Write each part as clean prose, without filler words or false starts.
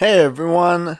Hey everyone,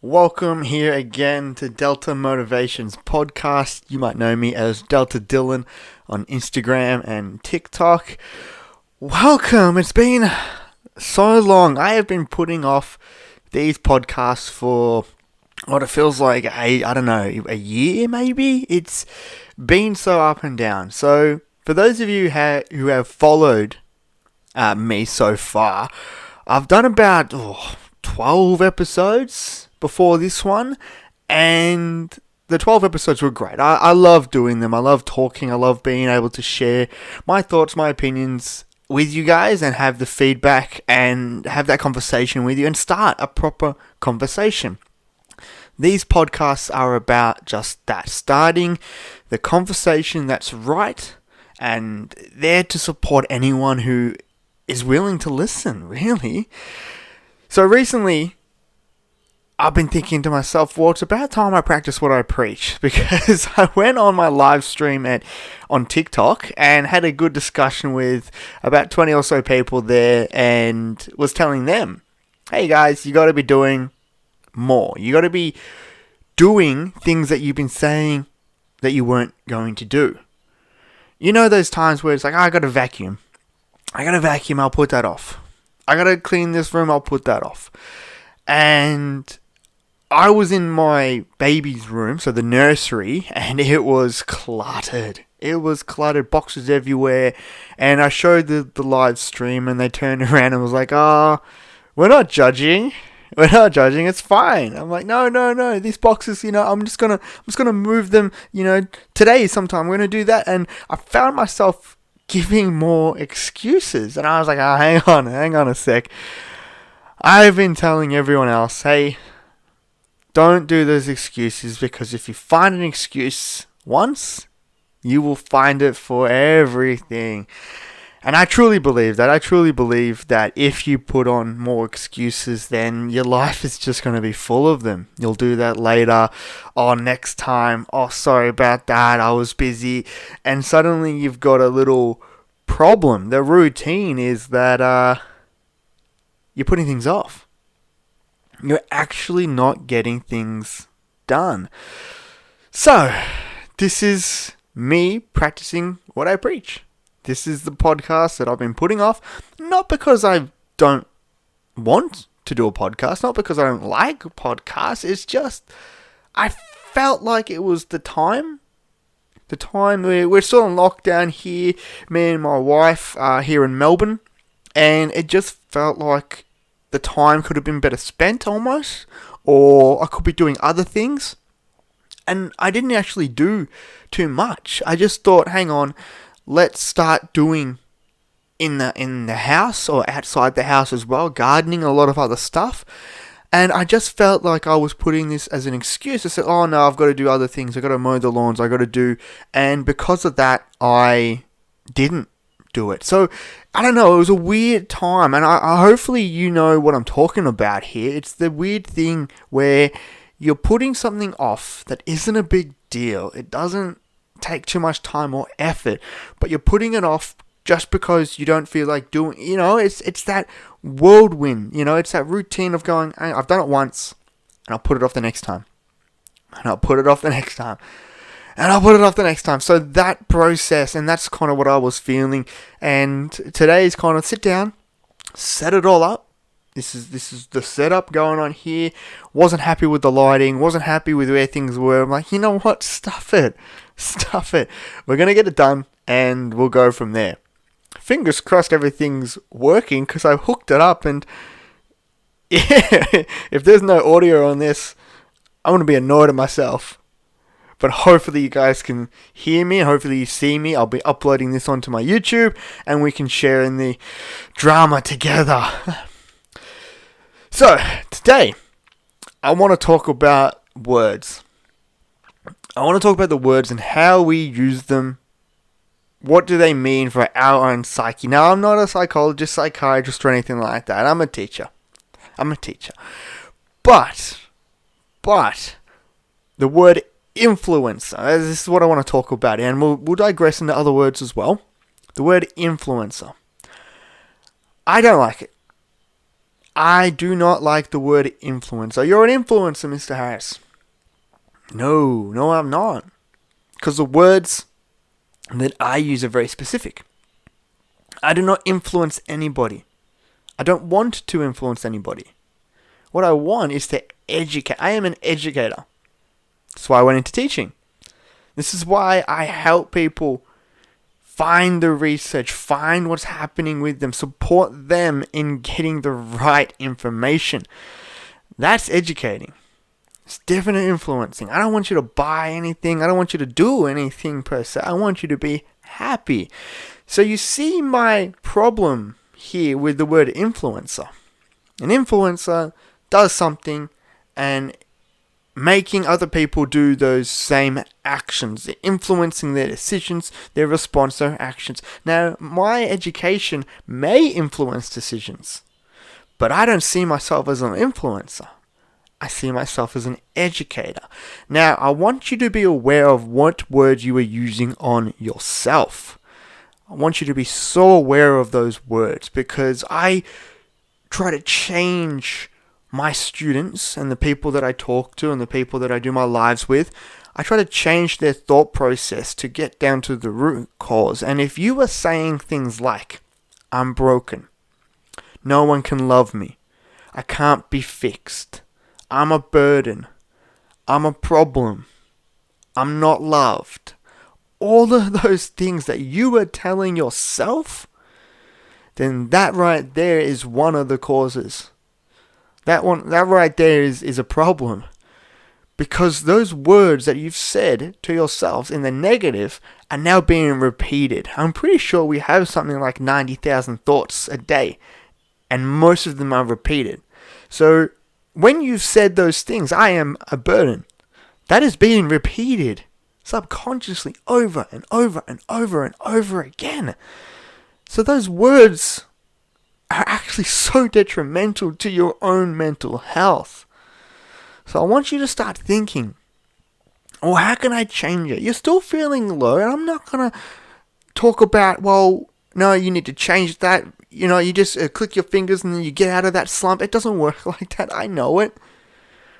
welcome here again to Delta Motivations Podcast. You might know me as Delta Dylan on Instagram and TikTok. Welcome, it's been so long. I have been putting off these podcasts for what it feels like, a year maybe? It's been so up and down. So, for those of you who have followed me so far, I've done about 12 episodes before this one, and the 12 episodes were great. I love doing them. I love talking. I love being able to share my thoughts, my opinions with you guys and have the feedback and have that conversation with you and start a proper conversation. These podcasts are about just that, starting the conversation that's right and there to support anyone who is willing to listen, really. So recently, I've been thinking to myself, well, it's about time I practice what I preach, because I went on my live stream on TikTok and had a good discussion with about 20 or so people there and was telling them, hey guys, you got to be doing more. You got to be doing things that you've been saying that you weren't going to do. You know those times where it's like, I got to vacuum, I'll put that off. I gotta clean this room, I'll put that off. And I was in my baby's room, so the nursery, and it was cluttered. Boxes everywhere. And I showed the live stream, and they turned around and was like, we're not judging, it's fine. I'm like, no, these boxes, I'm just gonna move them, today sometime, we're gonna do that. And I found myself giving more excuses, and I was like, hang on a sec. I've been telling everyone else, hey, don't do those excuses, because if you find an excuse once, you will find it for everything. And I truly believe that. I truly believe that if you put on more excuses, then your life is just going to be full of them. You'll do that later. Oh, next time. Oh, sorry about that. I was busy. And suddenly you've got a little problem. The routine is that you're putting things off. You're actually not getting things done. So, this is me practicing what I preach. This is the podcast that I've been putting off, not because I don't want to do a podcast, not because I don't like podcasts. It's just I felt like it was the time we're still in lockdown here, me and my wife here in Melbourne, and it just felt like the time could have been better spent almost, or I could be doing other things. And I didn't actually do too much. I just thought, hang on, let's start doing in the house or outside the house as well, gardening, a lot of other stuff. And I just felt like I was putting this as an excuse. I said, oh no, I've got to do other things. I've got to mow the lawns. I've got to do. And because of that, I didn't do it. So, I don't know. It was a weird time. And I hopefully you know what I'm talking about here. It's the weird thing where you're putting something off that isn't a big deal. It doesn't take too much time or effort, but you're putting it off just because you don't feel like doing, it's that whirlwind, it's that routine of going, hey, I've done it once, and I'll put it off the next time, and I'll put it off the next time, and I'll put it off the next time. So that process, and that's kind of what I was feeling, and today is kind of sit down, set it all up. This is the setup going on here. Wasn't happy with the lighting, wasn't happy with where things were. I'm like, you know what, stuff it. We're going to get it done, and we'll go from there. Fingers crossed everything's working, because I hooked it up, and yeah, if there's no audio on this, I'm going to be annoyed at myself. But hopefully you guys can hear me, hopefully you see me. I'll be uploading this onto my YouTube, and we can share in the drama together. So, today, I want to talk about words. I want to talk about the words and how we use them. What do they mean for our own psyche? Now, I'm not a psychologist, psychiatrist, or anything like that. I'm a teacher. But, the word influencer, this is what I want to talk about. And we'll digress into other words as well. The word influencer. I don't like it. I do not like the word influencer. You're an influencer, Mr. Harris. No, I'm not. Because the words that I use are very specific. I do not influence anybody. I don't want to influence anybody. What I want is to educate. I am an educator. That's why I went into teaching. This is why I help people find the research, find what's happening with them, support them in getting the right information. That's educating. It's different than influencing. I don't want you to buy anything. I don't want you to do anything per se. I want you to be happy. So you see my problem here with the word influencer. An influencer does something and making other people do those same actions. They're influencing their decisions, their response, their actions. Now, my education may influence decisions, but I don't see myself as an influencer. I see myself as an educator. Now, I want you to be aware of what words you are using on yourself. I want you to be so aware of those words because I try to change my students and the people that I talk to and the people that I do my lives with. I try to change their thought process to get down to the root cause. And if you are saying things like, I'm broken, no one can love me, I can't be fixed, I'm a burden, I'm a problem, I'm not loved, all of those things that you are telling yourself, then that right there is one of the causes. That right there is a problem. Because those words that you've said to yourselves in the negative are now being repeated. I'm pretty sure we have something like 90,000 thoughts a day, and most of them are repeated. So when you've said those things, I am a burden, that is being repeated subconsciously over and over and over and over again. So those words are actually so detrimental to your own mental health. So I want you to start thinking, well, how can I change it? You're still feeling low, and I'm not going to talk about, well, no, you need to change that. You just click your fingers and then you get out of that slump. It doesn't work like that. I know it.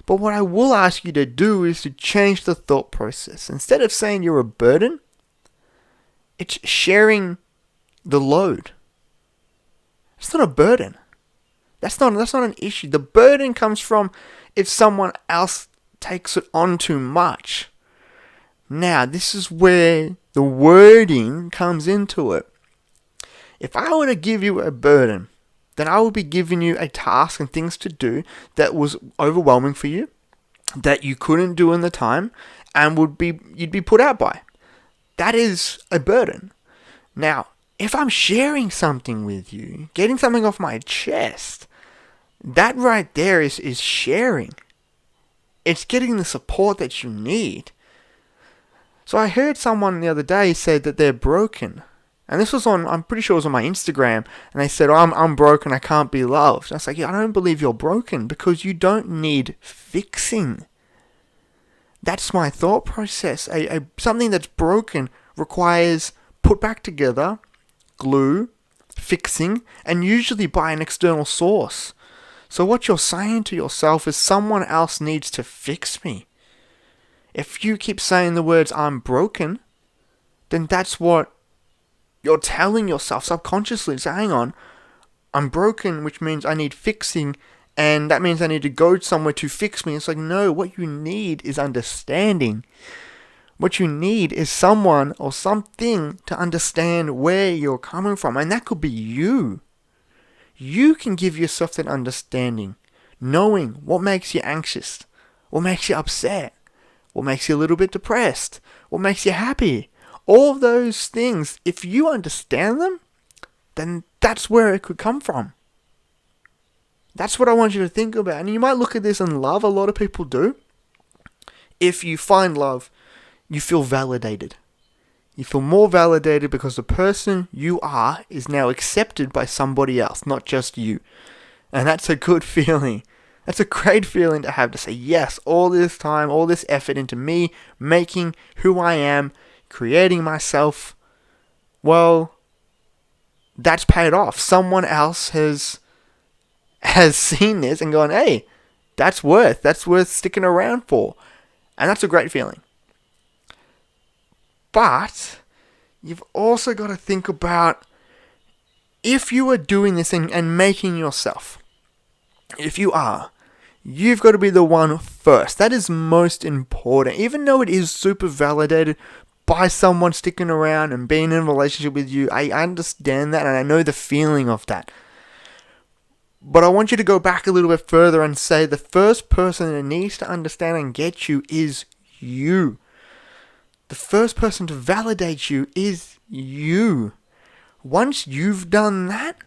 But what I will ask you to do is to change the thought process. Instead of saying you're a burden, it's sharing the load. It's not a burden. That's not an issue. The burden comes from if someone else takes it on too much. Now, this is where the wording comes into it. If I were to give you a burden, then I would be giving you a task and things to do that was overwhelming for you, that you couldn't do in the time, and you'd be put out by. That is a burden. Now, if I'm sharing something with you, getting something off my chest, that right there is sharing. It's getting the support that you need. So I heard someone the other day say that they're broken. And this was I'm pretty sure it was on my Instagram. And they said, I'm broken, I can't be loved. I was like, I don't believe you're broken because you don't need fixing. That's my thought process. Something that's broken requires put back together, glue, fixing, and usually by an external source. So what you're saying to yourself is someone else needs to fix me. If you keep saying the words I'm broken, then that's what you're telling yourself subconsciously. So hang on, I'm broken, which means I need fixing, and that means I need to go somewhere to fix me. It's like, no, what you need is understanding. What you need is someone or something to understand where you're coming from. And that could be you. You can give yourself that understanding. Knowing what makes you anxious. What makes you upset. What makes you a little bit depressed. What makes you happy. All of those things, if you understand them, then that's where it could come from. That's what I want you to think about. And you might look at this and love. A lot of people do. If you find love, you feel validated. You feel more validated because the person you are is now accepted by somebody else, not just you. And that's a good feeling. That's a great feeling to have, to say, yes, all this time, all this effort into me, making who I am, creating myself, well, that's paid off. Someone else has has seen this and gone, hey, that's worth sticking around for. And that's a great feeling. But you've also got to think about if you are doing this and making yourself, if you are, you've got to be the one first. That is most important. Even though it is super validated by someone sticking around and being in a relationship with you, I understand that and I know the feeling of that. But I want you to go back a little bit further and say the first person that needs to understand and get you is you. The first person to validate you is you. Once you've done that,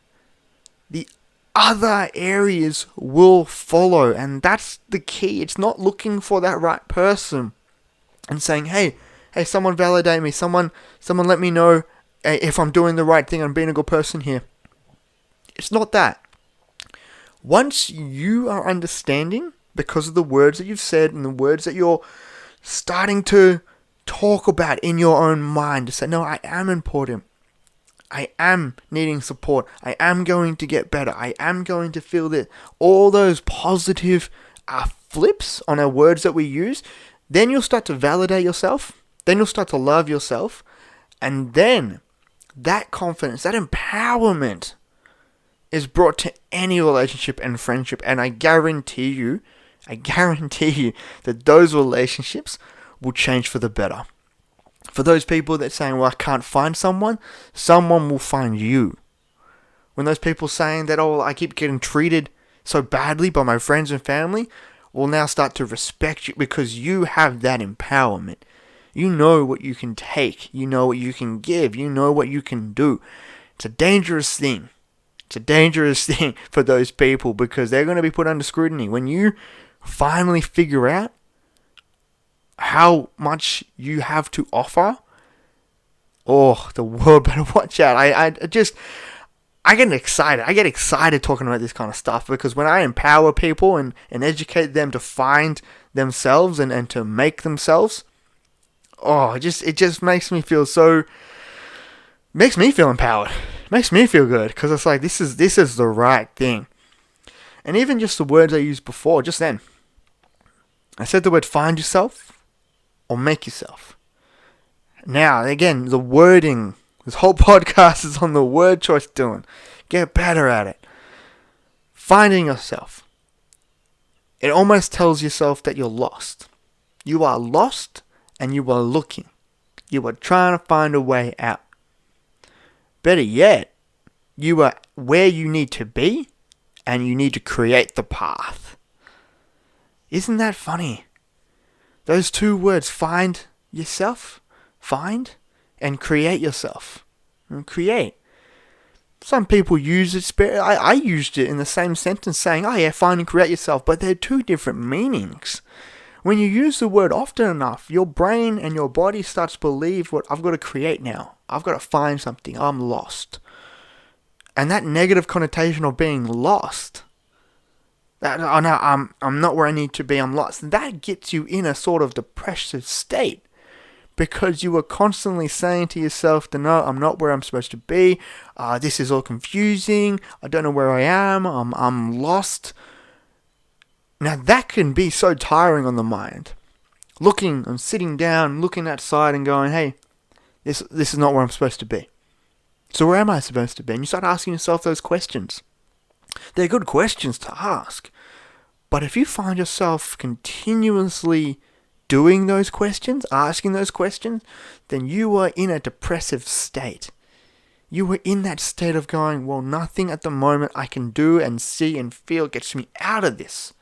the other areas will follow. And that's the key. It's not looking for that right person and saying, hey, someone validate me. Someone let me know if I'm doing the right thing. I'm being a good person here. It's not that. Once you are understanding, because of the words that you've said and the words that you're starting to talk about in your own mind, to say, no, I am important. I am needing support. I am going to get better. I am going to feel that. All those positive flips on our words that we use, then you'll start to validate yourself. Then you'll start to love yourself. And then that confidence, that empowerment is brought to any relationship and friendship. And I guarantee you that those relationships will change for the better. For those people that saying, well, I can't find someone will find you. When those people saying that, oh, I keep getting treated so badly by my friends and family, will now start to respect you because you have that empowerment. You know what you can take. You know what you can give. You know what you can do. It's a dangerous thing. It's a dangerous thing for those people because they're going to be put under scrutiny. When you finally figure out how much you have to offer, oh, the world better watch out. I get excited. I get excited talking about this kind of stuff because when I empower people and educate them to find themselves and to make themselves, oh, it just makes me feel empowered. Makes me feel good because it's like this is the right thing. And even just the words I used before, just then, I said the word find yourself or make yourself. Now, again, the wording, this whole podcast is on the word choice, Dylan. Get better at it. Finding yourself. It almost tells yourself that you're lost. You are lost and you are looking. You are trying to find a way out. Better yet, you are where you need to be and you need to create the path. Isn't that funny? Those two words, find yourself, find, and create yourself. And create. Some people use it, I used it in the same sentence saying, oh yeah, find and create yourself, but they're two different meanings. When you use the word often enough, your brain and your body starts to believe what I've got to create now. I've got to find something. I'm lost. And that negative connotation of being lost, that, oh no, I'm not where I need to be, I'm lost, that gets you in a sort of depressive state. Because you are constantly saying to yourself, no, I'm not where I'm supposed to be. This is all confusing. I don't know where I am. I'm lost. Now that can be so tiring on the mind. Looking and sitting down, looking outside and going, hey, this is not where I'm supposed to be. So where am I supposed to be? And you start asking yourself those questions. They're good questions to ask. But if you find yourself continuously doing those questions, asking those questions, then you are in a depressive state. You are in that state of going, well, nothing at the moment I can do and see and feel gets me out of this.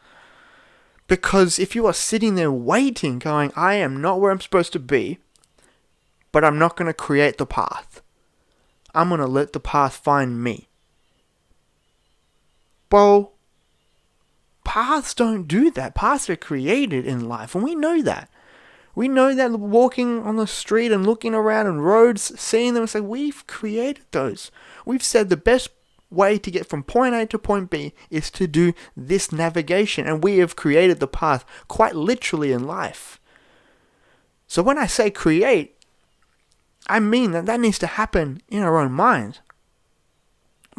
Because if you are sitting there waiting, going, I am not where I'm supposed to be, but I'm not going to create the path. I'm going to let the path find me. Well, paths don't do that. Paths are created in life, and we know that. We know that walking on the street and looking around in roads, seeing them and saying, we've created those. We've said the best way to get from point A to point B is to do this navigation, and we have created the path quite literally in life. So when I say create, I mean that needs to happen in our own mind.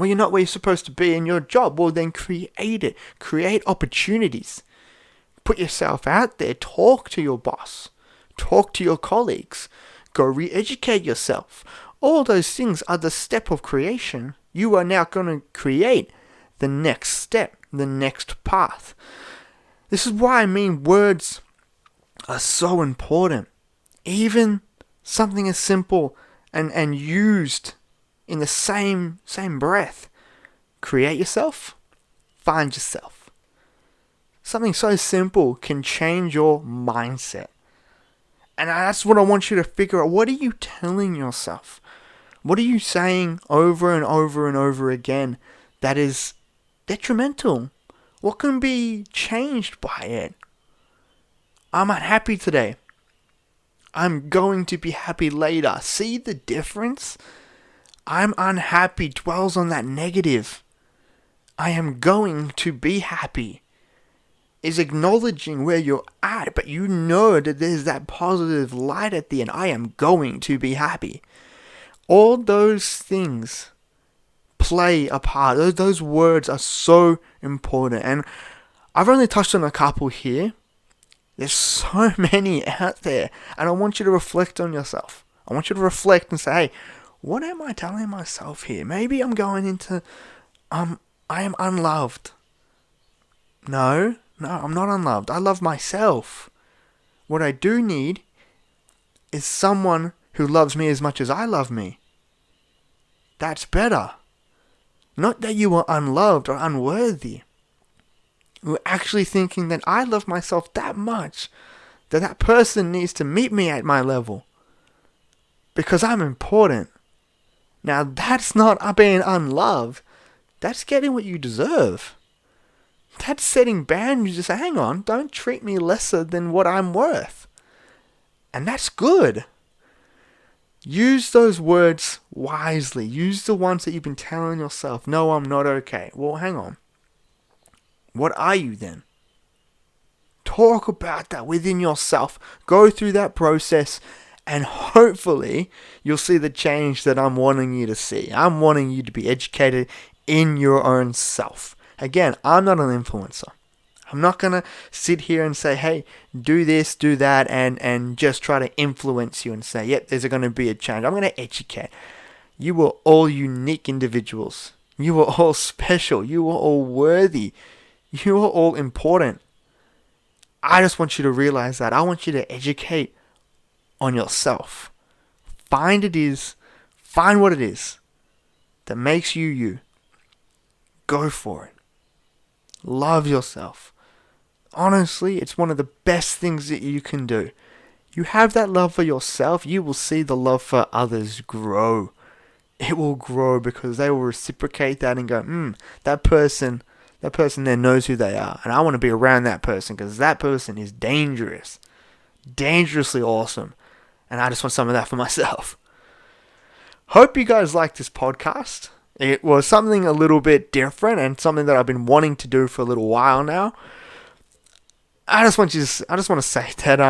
Well, you're not where you're supposed to be in your job. Well, then create it. Create opportunities. Put yourself out there. Talk to your boss. Talk to your colleagues. Go re-educate yourself. All those things are the step of creation. You are now going to create the next step, the next path. This is why I mean words are so important. Even something as simple and used in the same breath. Create yourself, find yourself. Something so simple can change your mindset. And that's what I want you to figure out. What are you telling yourself? What are you saying over and over and over again that is detrimental? What can be changed by it? I'm unhappy today. I'm going to be happy later. See the difference? I'm unhappy dwells on that negative. I am going to be happy is acknowledging where you're at, but you know that there's that positive light at the end. I am going to be happy. All those things play a part. Those words are so important. And I've only touched on a couple here. There's so many out there. And I want you to reflect on yourself. I want you to reflect and say, hey, what am I telling myself here? Maybe I'm going into, I am unloved. No, I'm not unloved. I love myself. What I do need is someone who loves me as much as I love me. That's better. Not that you are unloved or unworthy. You're actually thinking that I love myself that much that that person needs to meet me at my level because I'm important. Now that's not being unloved. That's getting what you deserve. That's setting boundaries to say, hang on, don't treat me lesser than what I'm worth. And that's good. Use those words wisely. Use the ones that you've been telling yourself. No, I'm not okay. Well, hang on. What are you then? Talk about that within yourself. Go through that process and hopefully you'll see the change that I'm wanting you to see. I'm wanting you to be educated in your own self. Again, I'm not an influencer. I'm not going to sit here and say, hey, do this, do that, and just try to influence you and say, yep, there's going to be a change. I'm going to educate. You are all unique individuals. You are all special. You are all worthy. You are all important. I just want you to realize that. I want you to educate on yourself. Find what it is that makes you you. Go for it. Love yourself. Honestly, it's one of the best things that you can do. You have that love for yourself, you will see the love for others grow. It will grow because they will reciprocate that and go, that person there knows who they are. And I want to be around that person because that person is dangerous. Dangerously awesome. And I just want some of that for myself. Hope you guys liked this podcast. It was something a little bit different and something that I've been wanting to do for a little while now. I just want to say that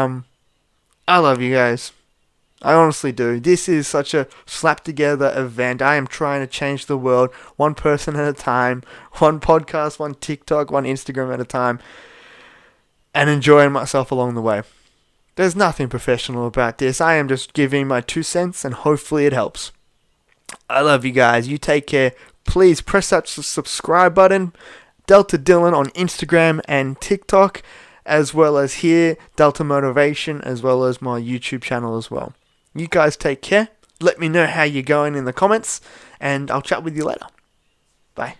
I love you guys. I honestly do. This is such a slap together event. I am trying to change the world one person at a time, one podcast, one TikTok, one Instagram at a time, and enjoying myself along the way. There's nothing professional about this. I am just giving my 2 cents and hopefully it helps. I love you guys. You take care. Please press that subscribe button. Delta Dylan on Instagram and TikTok, as well as here, Delta Motivation, as well as my YouTube channel as well. You guys take care. Let me know how you're going in the comments, and I'll chat with you later. Bye.